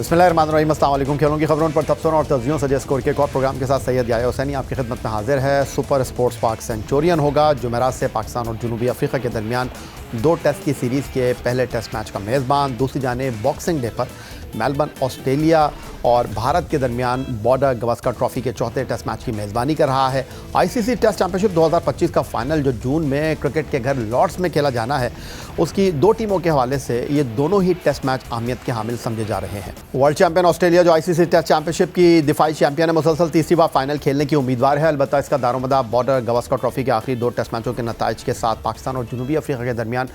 बिस्मिल्लाहिर्रहमानिर्रहीम, अस्सलाम वालेकुम। खेलों की खबरों पर तबसरों और तज्जियों से स्कोर के एक और प्रोग्राम के साथ सैयद याया हुसैनी आपकी खिदमत में हाजिर है। सुपर स्पोर्ट्स पाक सेंचुरियन होगा। जुमेरात से पाकिस्तान और जनूबी अफ्रीका के दरमियान 2 टेस्ट की सीरीज़ के पहले टेस्ट मैच का मेज़बान। दूसरी जानिब बॉक्सिंग डे पर मेलबर्न ऑस्ट्रेलिया और भारत के दरमियान बॉर्डर गवस्कर ट्रॉफी के चौथे टेस्ट मैच की मेज़बानी कर रहा है। आईसीसी टेस्ट चैंपियनशिप 2025 का फाइनल जो जून में क्रिकेट के घर लॉर्ड्स में खेला जाना है, उसकी 2 टीमों के हवाले से ये दोनों ही टेस्ट मैच अहमियत के हामिल समझे जा रहे हैं। वर्ल्ड चैंपियन ऑस्ट्रेलिया जो आईसीसी टेस्ट चैंपियनशिप की दिफाई चैंपियन है, मुसलसल तीसरी बार फाइनल खेलने की उम्मीदवार है। अलबत्ता इसका दारोमदार बॉर्डर गवस्कर ट्रॉफी के आखिरी 2 टेस्ट मैचों के नताइज के साथ पाकिस्तान और जनूबी अफ्रीका के दरमियान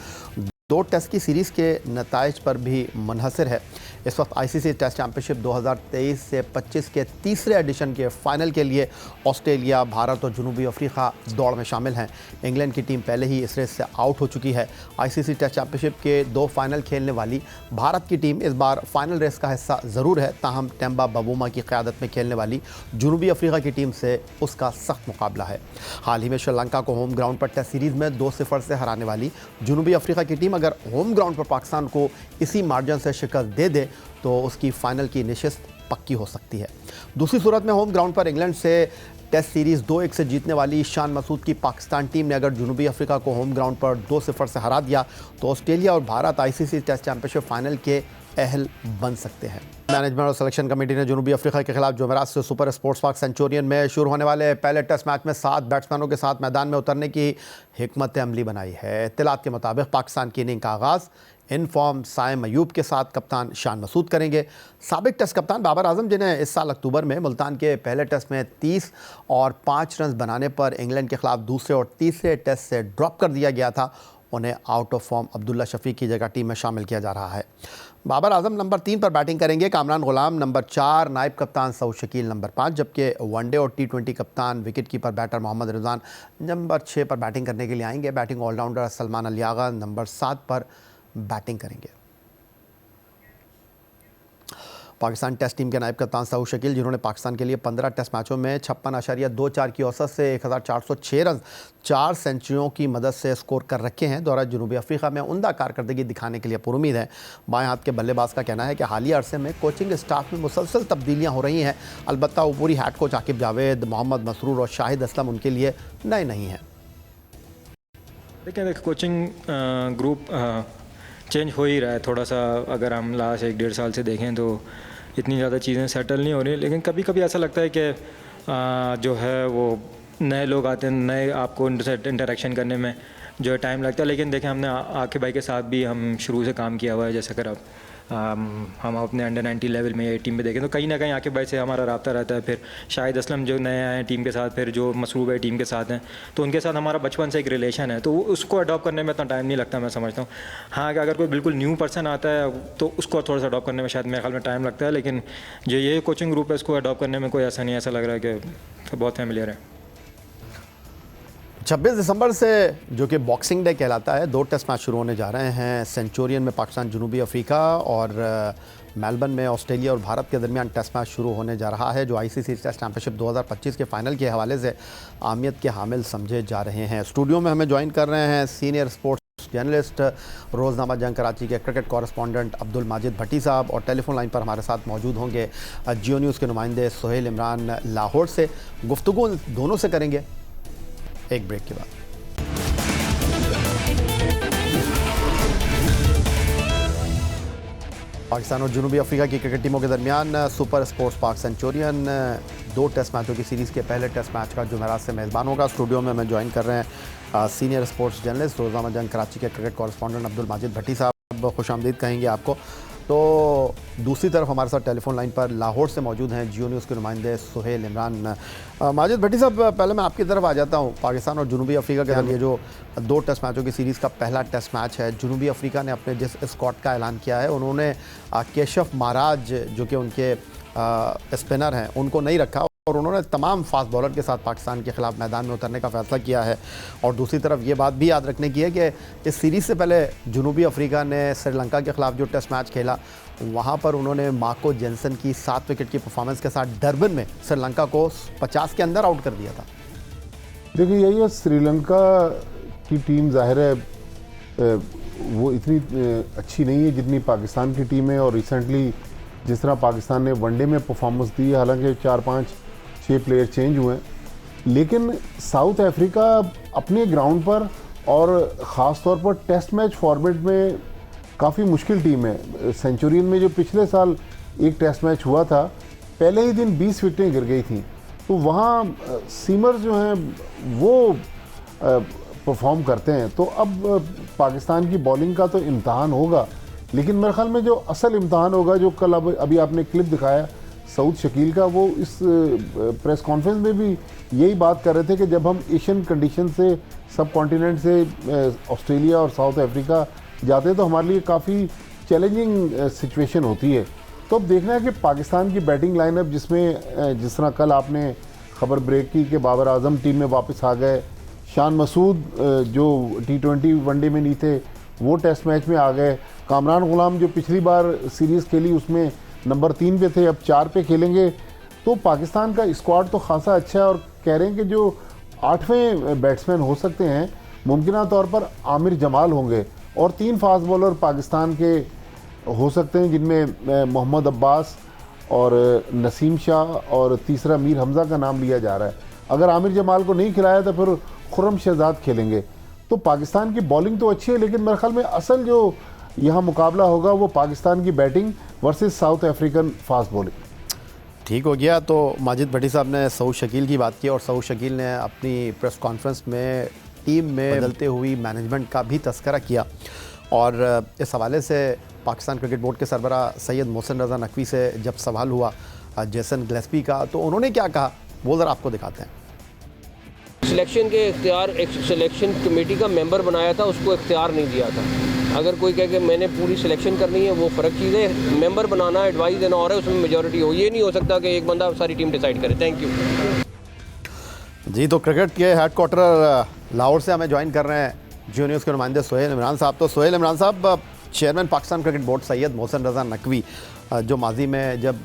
2 टेस्ट की सीरीज़ के नताइज पर भी मुनहसर है। इस वक्त आईसीसी टेस्ट चैंपियनशिप 2023 से 25 के तीसरे एडिशन के फाइनल के लिए ऑस्ट्रेलिया, भारत और जनूबी अफ्रीका दौड़ में शामिल हैं। इंग्लैंड की टीम पहले ही इस रेस से आउट हो चुकी है। आईसीसी टेस्ट चैंपियनशिप के 2 फाइनल खेलने वाली भारत की टीम इस बार फाइनल रेस का हिस्सा ज़रूर है, ताहम टेम्बा बबूमा की क़यादत में खेलने वाली जनूबी अफ्रीका की टीम से उसका सख्त मुकाबला है। हाल ही में श्रीलंका को होम ग्राउंड पर टेस्ट सीरीज़ में 2-0 से हराने वाली जनूबी अफ्रीका की टीम अगर होम ग्राउंड पर पाकिस्तान को इसी मार्जिन से शिकस्त दे दे तो उसकी फाइनल की निशिस्त पक्की हो सकती है। दूसरी सूरत में होम ग्राउंड पर इंग्लैंड से टेस्ट सीरीज़ 2-1 से जीतने वाली शान मसूद की पाकिस्तान टीम ने अगर जनूबी अफ्रीका को होम ग्राउंड पर 2-0 से हरा दिया तो ऑस्ट्रेलिया और Bharat ICC test championship final के अहल बन सकते हैं। मैनेजमेंट और सिलेक्शन कमेटी ने जनूबी अफ्रीका के खिलाफ जुमेरात से सुपर स्पोर्ट्स पार्क सेंचुरियन में शुरू होने वाले पहले टेस्ट मैच में 7 बैट्समैनों के साथ मैदान में उतरने की हिकमत अमली बनाई है। इत्तलात के मुताबिक पाकिस्तान की इनिंग का आगाज़ इन फॉर्म साइम अयूब के साथ कप्तान शान मसूद करेंगे। साबिक टेस्ट कप्तान बाबर आजम, जिन्हें इस साल अक्टूबर में मुल्तान के पहले टेस्ट में 30 और 5 रन बनाने पर इंग्लैंड के खिलाफ दूसरे और तीसरे टेस्ट से ड्रॉप कर दिया गया था, उन्हें out of form Abdullah Shafique की जगह टीम में शामिल किया जा रहा है। बाबर आजम नंबर 3 पर बैटिंग करेंगे, कामरान गुलाम नंबर 4, नायब कप्तान सऊद शकील नंबर 5, जबकि वनडे और T20 कप्तान wicket keeper batter Mohammad Rizwan number 6 पर बैटिंग करने के लिए आएंगे। Batting allrounder Salman Ali Agha number 7 पर बैटिंग करेंगे। पाकिस्तान टेस्ट टीम के नायब कप्तान सऊद शकील, जिन्होंने पाकिस्तान के लिए 15 टेस्ट मैचों में 56.24 की औसत से 1406 रन 4 सेंचुरियों की मदद से स्कोर कर रखे हैं, दौरा जनूबी अफ्रीका में उम्दा कारकर्दगी दिखाने के लिए पुरुमीद है। बाएं हाथ के बल्लेबाज का कहना है कि हालिया अरसे में कोचिंग स्टाफ में मुसलसल तब्दीलियाँ हो रही हैं। अलबत्ता ऊपरी हेड कोच आकिब जावेद, मोहम्मद मसरूर और शाहिद असलम उनके लिए नए नहीं हैं। देखिए कोचिंग ग्रुप चेंज हो ही रहा है थोड़ा सा। अगर हम लास्ट 1-1.5 साल से देखें तो इतनी ज़्यादा चीज़ें सेटल नहीं हो रही, लेकिन कभी कभी ऐसा लगता है कि जो है वो नए लोग आते हैं, नए आपको उनसे इंटरेक्शन करने में जो है टाइम लगता है। लेकिन देखें हमने आकिब भाई के साथ भी हम शुरू से काम किया हुआ है। जैसे अगर हम अपने अंडर 90 लेवल में टीम में देखें तो कहीं ना कहीं आकिब भाई से हमारा रब्ता रहता है। फिर शाहिद असलम जो नए आए हैं टीम के साथ, फिर जो मसरूर भाई टीम के साथ हैं, तो उनके साथ हमारा बचपन से एक रिलेशन है, तो उसको अडॉप्ट करने में इतना टाइम नहीं लगता, मैं समझता हूँ। हाँ, अगर कोई बिल्कुल न्यू पर्सन आता है तो उसको थोड़ा सा अडॉप्ट करने में शायद मेरे ख्याल में टाइम लगता है, लेकिन जो ये कोचिंग ग्रुप है इसको अडॉप्ट करने में कोई ऐसा नहीं, ऐसा लग रहा है कि बहुत फैमिलियर है। 26 दिसंबर से जो कि बॉक्सिंग डे कहलाता है, 2 टेस्ट मैच शुरू होने जा रहे हैं। सेंचुरियन में पाकिस्तान जनूबी अफ्रीका और मेलबर्न में ऑस्ट्रेलिया और भारत के दरमियान टेस्ट मैच शुरू होने जा रहा है, जो आईसीसी टेस्ट चैंपियनशिप 2025 के फाइनल के हवाले से अहमियत के हामिल समझे जा रहे हैं। स्टूडियो में हमें ज्वाइन कर रहे हैं सीनियर स्पोर्ट्स जर्नलिस्ट, रोज़नामा जंग कराची के क्रिकेट कॉरेस्पॉन्डेंट अब्दुल माजिद भट्टी साहब, और टेलीफोन लाइन पर हमारे साथ मौजूद होंगे जियो न्यूज़ के नुमाइंदे सुहेल इमरान लाहौर से। गुफ्तगू दोनों से करेंगे एक ब्रेक के बाद। पाकिस्तान और जनूबी अफ्रीका की क्रिकेट टीमों के दरमियान super sports park Centurion 2 test मैचों की सीरीज़ के पहले टेस्ट मैच का जुमेरात से मेज़बान होगा। स्टूडियो में हमें ज्वाइन कर रहे हैं सीनियर स्पोर्ट्स जर्नलिस्ट, रोज़नामा जंग कराची के क्रिकेट कॉरेस्पॉन्डेंट अब्दुल माजिद भट्टी साहब, खुशामदीद कहेंगे आपको। तो दूसरी तरफ हमारे साथ टेलीफोन लाइन पर लाहौर से मौजूद हैं जियो न्यूज़ के नुमाइंदे सुहेल इमरान। माजिद भट्टी साहब, पहले मैं आपकी तरफ आ जाता हूँ। पाकिस्तान और जनूबी अफ्रीका के लिए जो 2 टेस्ट मैचों की सीरीज़ का पहला टेस्ट मैच है, जनूबी अफ्रीका ने अपने जिस स्क्वाड का ऐलान किया है, उन्होंने केशव महाराज जो कि उनके स्पिनर हैं उनको नहीं रखा, और उन्होंने तमाम फास्ट बॉलर के साथ पाकिस्तान के खिलाफ मैदान में उतरने का फैसला किया है। और दूसरी तरफ ये बात भी याद रखने की है कि इस सीरीज़ से पहले जनूबी अफ्रीका ने श्रीलंका के खिलाफ जो टेस्ट मैच खेला, वहाँ पर उन्होंने मार्को जेनसन की 7 विकेट की परफॉर्मेंस के साथ डरबन में श्रीलंका को 50 के अंदर आउट कर दिया था। देखिए, यही है, श्रीलंका की टीम ज़ाहिर है वो इतनी अच्छी नहीं है जितनी पाकिस्तान की टीम है। और रिसेंटली जिस तरह पाकिस्तान ने वनडे में परफॉर्मेंस दी है, हालांकि 4-5-6 प्लेयर चेंज हुए हैं, लेकिन साउथ अफ्रीका अपने ग्राउंड पर और ख़ास तौर पर टेस्ट मैच फॉर्मेट में काफ़ी मुश्किल टीम है। सेंचुरियन में जो पिछले साल एक टेस्ट मैच हुआ था, पहले ही दिन 20 विकेटें गिर गई थी, तो वहाँ सीमर्स जो हैं वो परफॉर्म करते हैं। तो अब पाकिस्तान की बॉलिंग का तो इम्तहान होगा, लेकिन मेरे ख्याल में जो असल इम्तहान होगा, जो कल अभी आपने क्लिप दिखाया सऊद शकील का, वो इस प्रेस कॉन्फ्रेंस में भी यही बात कर रहे थे कि जब हम एशियन कंडीशन से सब कॉन्टिनेंट से ऑस्ट्रेलिया और साउथ अफ्रीका जाते हैं तो हमारे लिए काफ़ी चैलेंजिंग सिचुएशन होती है। तो अब देखना है कि पाकिस्तान की बैटिंग लाइनअप, जिसमें जिस तरह कल आपने खबर ब्रेक की कि बाबर आजम टीम में वापस आ गए, शान मसूद जो T20 वनडे में नहीं थे वो टेस्ट मैच में आ गए, कामरान गुलाम जो पिछली बार सीरीज़ खेली उसमें नंबर 3 पे थे, अब 4 पे खेलेंगे। तो पाकिस्तान का स्क्वाड तो खासा अच्छा है और कह रहे हैं कि जो 8वें बैट्समैन हो सकते हैं मुमकिन तौर पर आमिर जमाल होंगे और 3 फास्ट बॉलर पाकिस्तान के हो सकते हैं, जिनमें मोहम्मद अब्बास और नसीम शाह और तीसरा मीर हमज़ा का नाम लिया जा रहा है। अगर आमिर जमाल को नहीं खिलाया तो फिर खुर्रम शहजाद खेलेंगे। तो पाकिस्तान की बॉलिंग तो अच्छी है, लेकिन मेरे ख्याल में असल जो यहाँ मुकाबला होगा वो पाकिस्तान की batting versus south African fast bowling. ठीक हो गया। तो माजिद भट्टी साहब ने सऊद शकील की बात की और सऊद शकील ने अपनी प्रेस कॉन्फ्रेंस में टीम में बदलते हुई मैनेजमेंट का भी तस्करा किया और इस हवाले से पाकिस्तान क्रिकेट बोर्ड के सरबरा सैयद मोहसिन रज़ा नकवी से जब सवाल हुआ जेसन गिलेस्पी का, तो उन्होंने क्या कहा वो ज़रा आपको दिखाते हैं। सिलेक्शन के इख्तियार एक सिलेक्शन कमेटी का मेंबर बनाया था, उसको इख्तियार नहीं दिया था। अगर कोई कहे कि मैंने पूरी सिलेक्शन करनी है, वो फ़र्क चीज़ है। मेंबर बनाना, एडवाइस देना और है, उसमें मेजॉरिटी हो। ये नहीं हो सकता कि एक बंदा सारी टीम डिसाइड करे। थैंक यू जी। तो क्रिकेट के हेडक्वार्टर लाहौर से हमें ज्वाइन कर रहे हैं जियो न्यूज़ के नुमाइंदे सोहेल इमरान साहब। तो सोहेल इमरान साहब, chairman Pakistan cricket board Syed Mohsin Raza Naqvi जो माजी में जब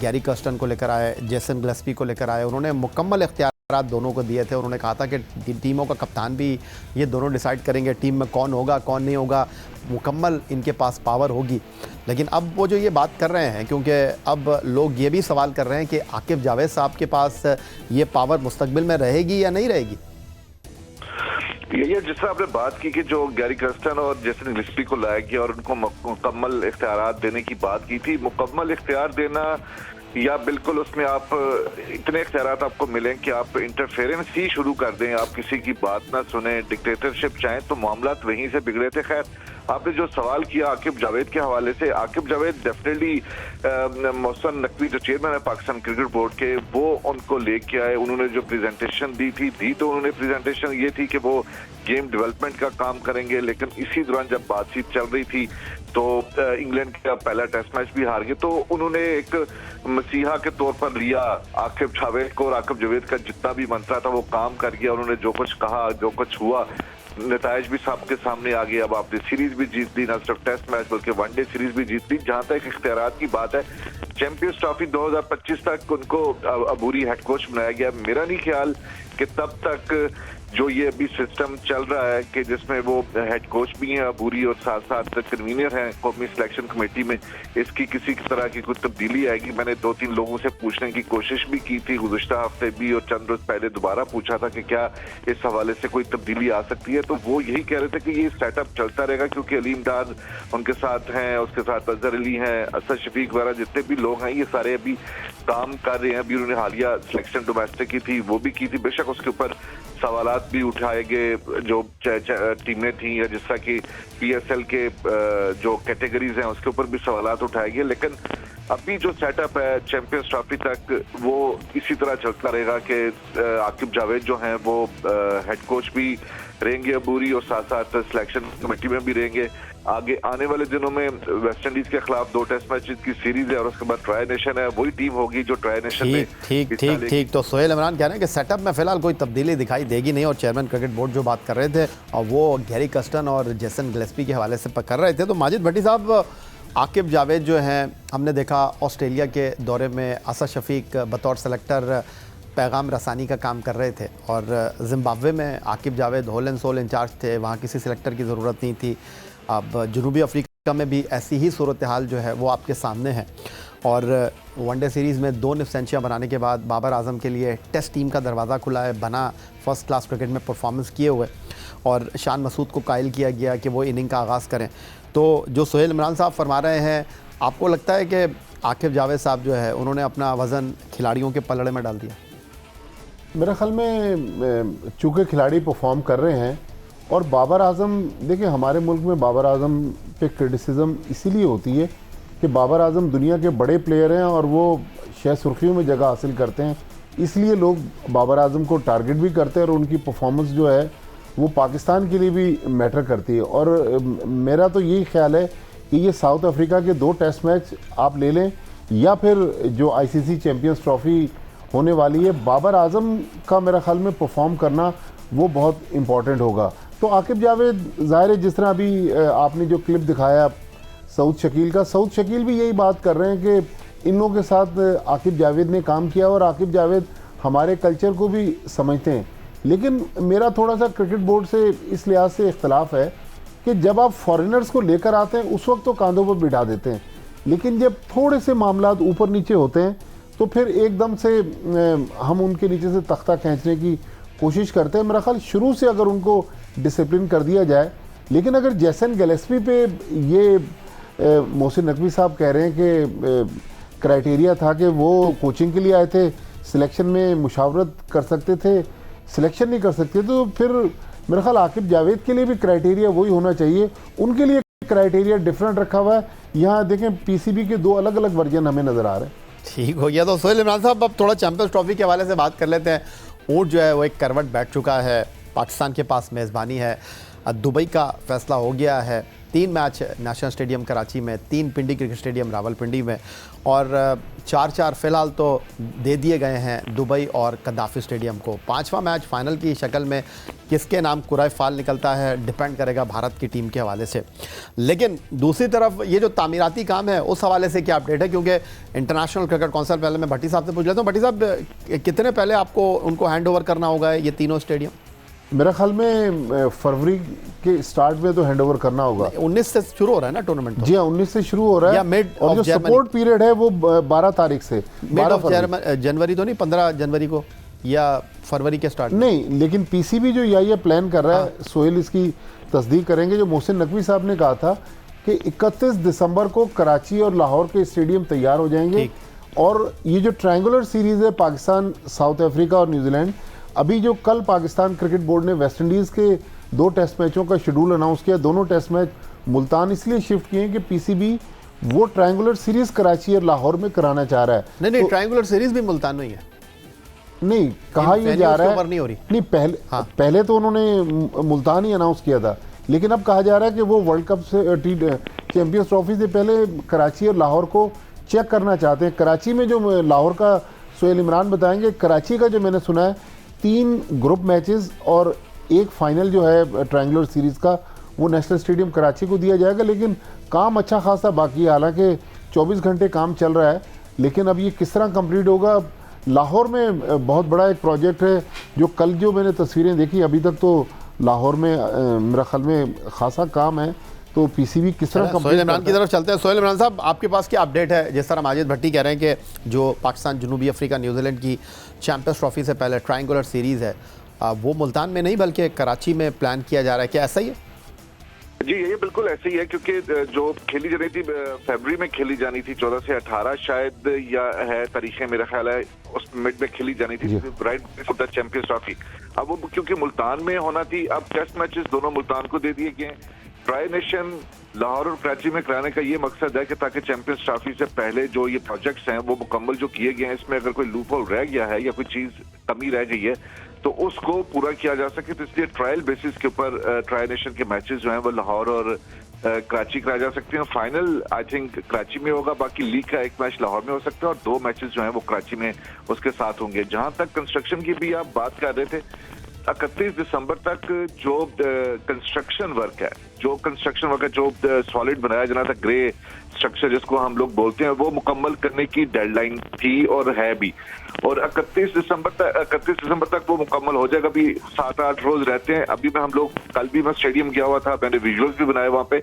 गैरी कर्स्टन को लेकर आए, जेसन गिलेस्पी को लेकर आए, उन्होंने मुकम्मल इख्तियार दोनों को दिए थे। उन्होंने कहा था कि टीमों का कप्तान भी ये दोनों डिसाइड करेंगे टीम में कौन होगा कौन नहीं होगा, मुकम्मल इनके पास पावर होगी। लेकिन अब वो जो ये बात कर रहे हैं, क्योंकि अब लोग ये भी सवाल कर रहे हैं कि आकिब जावेद साहब के पास ये पावर मुस्तकबिल में रहेगी या नहीं रहेगी। ये जिस तरह आपने बात की कि जो गैरी कर्स्टन और जेसन गिलेस्पी को लाया गया और उनको मुकम्मल इख्तियार देने की बात की थी, मुकम्मल इख्तियार देना या बिल्कुल उसमें आप इतने इख्तियार आपको मिलें कि आप इंटरफेरेंस ही शुरू कर दें, आप किसी की बात ना सुने, डिक्टेटरशिप चाहें, तो मामला वहीं से बिगड़े थे। खैर, आपने जो सवाल किया आकिब जावेद के हवाले से, आकिब जावेद डेफिनेटली मोहसिन नकवी जो चेयरमैन है पाकिस्तान क्रिकेट बोर्ड के, वो उनको लेके आए। उन्होंने जो प्रेजेंटेशन दी तो उन्होंने प्रेजेंटेशन ये थी कि वो गेम डेवलपमेंट का काम करेंगे, लेकिन इसी दौरान जब बातचीत चल रही थी तो इंग्लैंड का पहला टेस्ट मैच भी हार गए, तो उन्होंने एक मसीहा के तौर पर लिया आकिब जावेद को और आकिब जावेद का जितना भी मंशा था वो काम कर गया। उन्होंने जो कुछ कहा, जो कुछ हुआ, नताइज भी सबके सामने आ गए। अब आपने सीरीज भी जीत ली, ना सिर्फ टेस्ट मैच बल्कि वनडे सीरीज भी जीत ली। जहां तक इख्तियारात की बात है, चैंपियंस ट्रॉफी 2025 तक उनको अबूरी हेड कोच बनाया गया। मेरा नहीं ख्याल कि तब तक जो ये अभी सिस्टम चल रहा है कि जिसमें वो हेड कोच भी हैं अबूरी और साथ साथ कन्वीनर हैं कौमी सिलेक्शन कमेटी में, इसकी किसी तरह की कोई तब्दीली आएगी। मैंने 2-3 लोगों से पूछने की कोशिश भी की थी गुज़िश्ता हफ्ते भी, और चंद रोज पहले दोबारा पूछा था कि क्या इस हवाले से कोई तब्दीली आ सकती है, तो वो यही कह रहे थे कि ये सेटअप चलता रहेगा, क्योंकि अलीम डार उनके साथ हैं, उसके साथ अजहर अली हैं, असद शफीक वगैरह जितने भी लोग हैं, ये सारे अभी काम कर रहे हैं। अभी उन्होंने हालिया सिलेक्शन डोमेस्टिक की थी, वो भी की थी, बेशक उसके ऊपर सवालात भी उठाए गए जो टीमें थी, या जिस तरह की PSL के जो कैटेगरीज हैं उसके ऊपर भी सवालात उठाए गए। लेकिन अभी जो सेटअप है चैंपियंस ट्रॉफी तक वो इसी तरह चलता रहेगा कि आकिब जावेद जो हैं वो हेड कोच भी रहेंगे अबूरी और साथ साथ सिलेक्शन कमेटी में भी रहेंगे। आगे आने वाले दिनों में वेस्ट इंडीज के खिलाफ 2 टेस्ट मैचेस की सीरीज है और उसके बाद ट्राई नेशन है, वही टीम होगी जो ट्राई नेशन में ठीक। तो सोहेल इमरान कह रहे हैं कि सेटअप में फिलहाल कोई तब्दीली दिखाई देगी नहीं, और चेयरमैन क्रिकेट बोर्ड जो बात कर रहे थे और वो गैरी कर्स्टन और जेसन गिलेस्पी के हवाले से कर रहे थे। तो माजिद भट्टी साहब, आकिब जावेद जो हैं, हमने देखा ऑस्ट्रेलिया के दौरे में असद शफीक बतौर सेलेक्टर पैगाम रसानी का काम कर रहे थे, और जिम्बाब्वे में Aqib Javed whole and sole incharge थे, वहाँ किसी सेलेक्टर की ज़रूरत नहीं थी। अब जनूबी अफ्रीका में भी ऐसी ही सूरत हाल जो है वो आपके सामने है और वनडे सीरीज़ में 2 सेंचुरियाँ बनाने के बाद बाबर आजम के लिए टेस्ट टीम का दरवाज़ा खुला है, बना फर्स्ट क्लास क्रिकेट में परफॉर्मेंस किए हुए और शान मसूद को कायल किया गया कि वो इनिंग का आगाज़ करें। तो जो सोहेल इमरान साहब फरमा रहे हैं, आपको लगता है कि आकिब जावेद साहब जो है उन्होंने अपना वज़न खिलाड़ियों के पलड़े में डाल दिया? मेरे ख्याल में चूँकि खिलाड़ी परफॉर्म कर रहे हैं और बाबर आजम, देखिए हमारे मुल्क में बाबर आजम पे क्रिटिसिज्म इसीलिए होती है कि बाबर आजम दुनिया के बड़े प्लेयर हैं और वो शायद सुर्खियों में जगह हासिल करते हैं, इसलिए लोग बाबर आजम को टारगेट भी करते हैं और उनकी परफॉर्मेंस जो है वो पाकिस्तान के लिए भी मैटर करती है। और मेरा तो यही ख्याल है कि ये साउथ अफ्रीका के 2 टेस्ट मैच आप ले लें या फिर जो आईसीसी चैम्पियंस ट्रॉफी होने वाली है, बाबर आजम का मेरा ख्याल में परफॉर्म करना वो बहुत इम्पॉर्टेंट होगा। तो आकिब जावेद, ज़ाहिर है जिस तरह अभी आपने जो क्लिप दिखाया सऊद शकील का, सऊद शकील भी यही बात कर रहे हैं कि इन लोगों के साथ आकिब जावेद ने काम किया और आकिब जावेद हमारे कल्चर को भी समझते हैं। लेकिन मेरा थोड़ा सा क्रिकेट बोर्ड से इस लिहाज से इख्तलाफ है कि जब आप फॉरेनर्स को लेकर आते हैं उस वक्त तो कांधों पर बिठा देते हैं, लेकिन जब थोड़े से मामलात ऊपर नीचे होते हैं तो फिर एकदम से हम उनके नीचे से तख्ता खींचने की कोशिश करते हैं। मेरा ख्याल शुरू से अगर उनको डिसिप्लिन कर दिया जाए, लेकिन अगर जैसन गिलेस्पी पे ये मोहसिन नकवी साहब कह रहे हैं कि क्राइटेरिया था कि वो कोचिंग के लिए आए थे, सिलेक्शन में मुशावरत कर सकते थे, सिलेक्शन नहीं कर सकते, तो फिर मेरा ख्याल आकिब जावेद के लिए भी क्राइटेरिया वही होना चाहिए। उनके लिए क्राइटेरिया डिफरेंट रखा हुआ है। यहाँ देखें पीसीबी के 2 अलग अलग वर्जन हमें नज़र आ रहे हैं। ठीक हो गया। तो सोहेल इमरान साहब, अब थोड़ा चैंपियंस ट्रॉफी के हवाले से बात कर लेते हैं। ऊँट जो है वो एक करवट बैठ चुका है, पाकिस्तान के पास मेज़बानी है, दुबई का फैसला हो गया है, 3 मैच नेशनल स्टेडियम कराची में, 3 पिंडी क्रिकेट स्टेडियम रावलपिंडी में और 4-4 फ़िलहाल तो दे दिए गए हैं दुबई और कद्दाफ़ी स्टेडियम को। 5वां मैच फ़ाइनल की शक्ल में किसके नाम कुराए फाल निकलता है डिपेंड करेगा भारत की टीम के हवाले से। लेकिन दूसरी तरफ ये जो तामीराती काम है उस हवाले से क्या अपडेट है, क्योंकि इंटरनेशनल क्रिकेट काउंसिल, पहले मैं भट्टी साहब से पूछ लेता हूँ। भट्टी साहब, कितने पहले आपको उनको हैंड ओवर करना होगा ये तीनों स्टेडियम? मेरा ख्याल में फरवरी के स्टार्ट में तो हैंडओवर करना होगा। 19 से शुरू हो रहा है ना टूर्नामेंट? जी हाँ, 19 से शुरू हो रहा है। मिड और जो सपोर्ट पीरियड है वो 12 तारीख से, मिड ऑफ जनवरी तो नहीं, 15 जनवरी को या फरवरी के स्टार्ट नहीं, लेकिन पीसीबी जो ये प्लान कर रहा है, सोहेल इसकी तस्दीक करेंगे, जो मोहसिन नकवी साहब ने कहा था कि 31 दिसंबर को कराची और लाहौर के स्टेडियम तैयार हो जाएंगे और ये जो ट्रायंगुलर सीरीज़ है पाकिस्तान, साउथ अफ्रीका और न्यूजीलैंड, अभी जो कल पाकिस्तान क्रिकेट बोर्ड ने वेस्ट इंडीज़ के 2 टेस्ट मैचों का शेड्यूल अनाउंस किया, दोनों टेस्ट मैच मुल्तान इसलिए शिफ्ट किए कि पीसीबी वो ट्रायंगुलर सीरीज़ कराची और लाहौर में कराना चाह रहा है। नहीं, तो ट्रायंगुलर सीरीज़ भी मुल्तान में ही है। नहीं, कहा यह जा रहा है नहीं हो रही। नहीं, पहले तो उन्होंने मुल्तान ही अनाउंस किया था, लेकिन अब कहा जा रहा है कि वो वर्ल्ड कप से चैंपियंस ट्रॉफी से पहले कराची और लाहौर को चेक करना चाहते हैं। कराची में जो लाहौर का सोहेल इमरान बताएंगे, कराची का जो मैंने सुना है 3 ग्रुप मैचेस और 1 फाइनल जो है ट्रायंगुलर सीरीज़ का वो नेशनल स्टेडियम कराची को दिया जाएगा, लेकिन काम अच्छा खासा बाकी है। हालांकि 24 घंटे काम चल रहा है, लेकिन अब ये किस तरह कंप्लीट होगा। लाहौर में बहुत बड़ा एक प्रोजेक्ट है, जो कल जो मैंने तस्वीरें देखी, अभी तक तो लाहौर में मेरा ख्याल में खासा काम है। तो पीसीबी किस तरह सोहेल इमरान की तरफ चलते हैं। सोहेल इमरान साहब, आपके पास क्या अपडेट है? जिस तरह माजिद भट्टी कह रहे हैं कि जो पाकिस्तान, जनूबी अफ्रीका, न्यूजीलैंड की चैंपियंस ट्रॉफी से पहले ट्रायंगुलर सीरीज़ है वो मुल्तान में नहीं बल्कि कराची में प्लान किया जा रहा है, क्या ऐसा ही है? जी, ये बिल्कुल ऐसे ही है, क्योंकि जो खेली जानी थी फरवरी में खेली जानी थी, 14 से 18 शायद या है तारीखें, मेरा ख्याल है उस मिड में खेली जानी थी, right before the champions trophy. अब वो क्योंकि मुल्तान में होना थी, अब टेस्ट मैचेस दोनों मुल्तान को दे दिए गए। ट्राई नेशन लाहौर और कराची में कराने का ये मकसद है कि ताकि चैंपियंस ट्रॉफी से पहले जो ये प्रोजेक्ट्स हैं वो मुकम्मल जो किए गए हैं, इसमें अगर कोई लूप होल रह गया है या कोई चीज़ कमी रह गई है तो उसको पूरा किया जा सके। तो इसलिए ट्रायल बेसिस के ऊपर ट्राई नेशन के मैचेस जो हैं वो लाहौर और कराची कराए जा सकते हैं। फाइनल आई थिंक कराची में होगा, बाकी लीग का 1 मैच लाहौर में हो सकता है और 2 मैचेस जो हैं वो कराची में उसके साथ होंगे। जहां तक कंस्ट्रक्शन की भी आप बात कर रहे थे, 31 दिसंबर तक जो कंस्ट्रक्शन वर्क है, जो सॉलिड बनाया जाना था, ग्रे स्ट्रक्चर जिसको हम लोग बोलते हैं, वो मुकम्मल करने की डेडलाइन थी और है भी। और 31 दिसंबर तक वो मुकम्मल हो जाएगा। अभी 7-8 रोज रहते हैं। अभी हम लोग कल भी मैं स्टेडियम गया हुआ था, मैंने विजुअल्स भी बनाए वहां पे।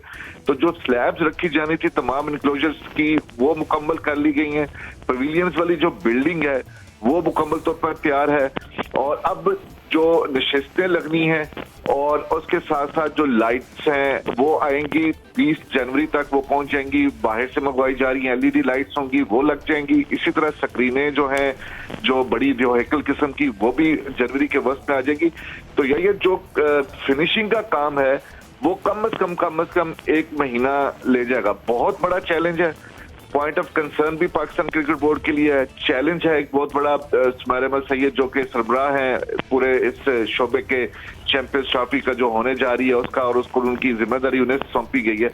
तो जो स्लैब्स रखी जानी थी तमाम इनक्लोजर्स की, वो मुकम्मल कर ली गई हैं। पवेलियंस वाली जो बिल्डिंग है वो मुकम्मल तौर पर तैयार है। और अब जो नशिस्तें लगनी हैं और उसके साथ साथ जो लाइट्स हैं वो आएंगी 20 जनवरी तक, वो पहुंच जाएंगी। बाहर से मंगवाई जा रही हैं एलईडी लाइट्स होंगी, वो लग जाएंगी। इसी तरह स्क्रीनें जो हैं, जो बड़ी व्हीकल किस्म की, वो भी जनवरी के वस्त में आ जाएगी। तो ये जो फिनिशिंग का काम है वो कम अज कम 1 महीना ले जाएगा। बहुत बड़ा चैलेंज है। पॉइंट ऑफ कंसर्न भी पाकिस्तान क्रिकेट बोर्ड के लिए है, चैलेंज है एक बहुत बड़ा। सुमैर अहमद सैयद जो कि सरबराह हैं पूरे इस शोबे के, चैंपियंस ट्रॉफी का जो होने जा रही है उसका, और उसको उनकी जिम्मेदारी उन्हें सौंपी गई है।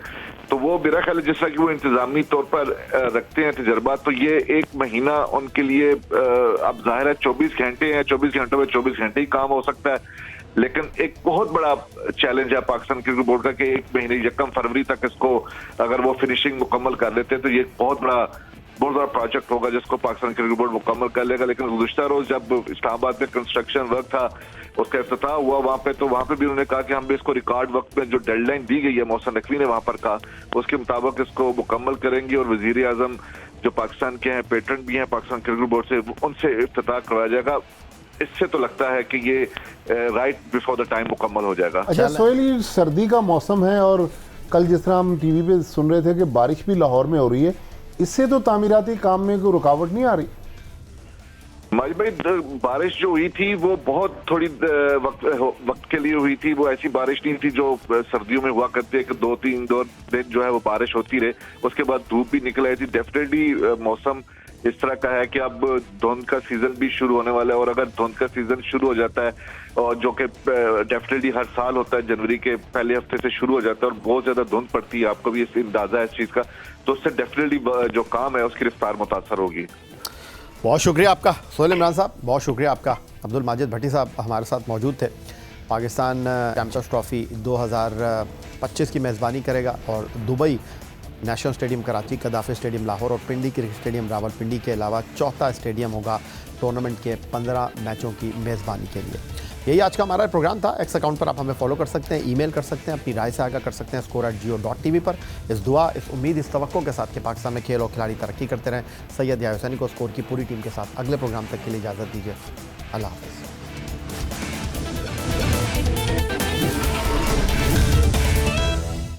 तो वो मेरा ख्याल है जिस तरह की वो इंतजामी तौर पर रखते हैं तजर्बा, तो ये 1 महीना उनके लिए अब जाहिर है 24 घंटे हैं, 24 घंटों में 24 घंटे ही काम हो सकता है। लेकिन एक बहुत बड़ा चैलेंज है पाकिस्तान क्रिकेट बोर्ड का कि 1 महीने 1 फरवरी तक इसको अगर वो फिनिशिंग मुकम्मल कर लेते हैं तो ये बहुत बड़ा प्रोजेक्ट होगा जिसको पाकिस्तान क्रिकेट बोर्ड मुकम्मल कर लेगा। लेकिन गुज़िश्ता रोज जब इस्लामाबाद में कंस्ट्रक्शन वर्क था, उसका इफ्तिताह हुआ वहाँ पे, तो वहाँ पे भी उन्होंने कहा कि हम भी इसको रिकॉर्ड वक्त में जो डेडलाइन दी गई है, मोहसिन नकवी ने वहाँ पर कहा, उसके मुताबिक इसको मुकम्मल करेंगे। और वजीर आजम जो पाकिस्तान के हैं, पेट्रन भी हैं पाकिस्तान क्रिकेट बोर्ड से, उनसे इफ्तिताह करवाया जाएगा। इससे तो लगता है कि ये राइट बिफोर द टाइम मुकम्मल हो जाएगा। अच्छा सोहेल, ये सर्दी का मौसम है और कल जिस तरह हम टीवी पे सुन रहे थे कि बारिश भी लाहौर में हो रही है, इससे तो तामीराती काम में कोई रुकावट नहीं आ रही? माजिद भाई, बारिश जो हुई थी वो बहुत थोड़ी वक्त के लिए हुई थी। वो ऐसी बारिश नहीं थी जो सर्दियों में हुआ करती है कि 2-3 दिन जो है वो बारिश होती रहे, उसके बाद धूप भी निकल आई थी। डेफिनेटली मौसम इस तरह का है कि अब धुंध का सीजन भी शुरू होने वाला है। और अगर धुंध का सीजन शुरू हो जाता है, और जो कि डेफिनेटली हर साल होता है, जनवरी के पहले हफ्ते से शुरू हो जाता है और बहुत ज्यादा धुंध पड़ती है, आपको भी इससे अंदाजा है इस चीज का, तो उससे डेफिनेटली जो काम है उसकी रफ्तार मुतासर होगी। बहुत शुक्रिया आपका सोहेल इमरान साहब, बहुत शुक्रिया आपका। अब्दुल माजिद भट्टी साहब हमारे साथ मौजूद थे। पाकिस्तान चैंपियंस ट्रॉफी 2025 की मेज़बानी करेगा और Dubai national stadium Karachi, कदाफी stadium Lahore और पिंडी क्रिकेट स्टेडियम रावलपिंडी के अलावा चौथा स्टेडियम होगा टूर्नामेंट के 15 मैचों की मेज़बानी के लिए। यही आज का हमारा प्रोग्राम था। एक्स अकाउंट पर आप हमें फॉलो कर सकते हैं, ईमेल कर सकते हैं, अपनी राय से आगाह कर सकते हैं score@geo.tv पर। इस दुआ, इस उम्मीद, इस तवक्को के साथ कि पाकिस्तान में खेल और खिलाड़ी तरक्की करते रहें। सैयद या हुसैनी को स्कोर की पूरी टीम के साथ अगले प्रोग्राम तक के लिए इजाज़त दीजिए। अल्लाह हाफ़िज़।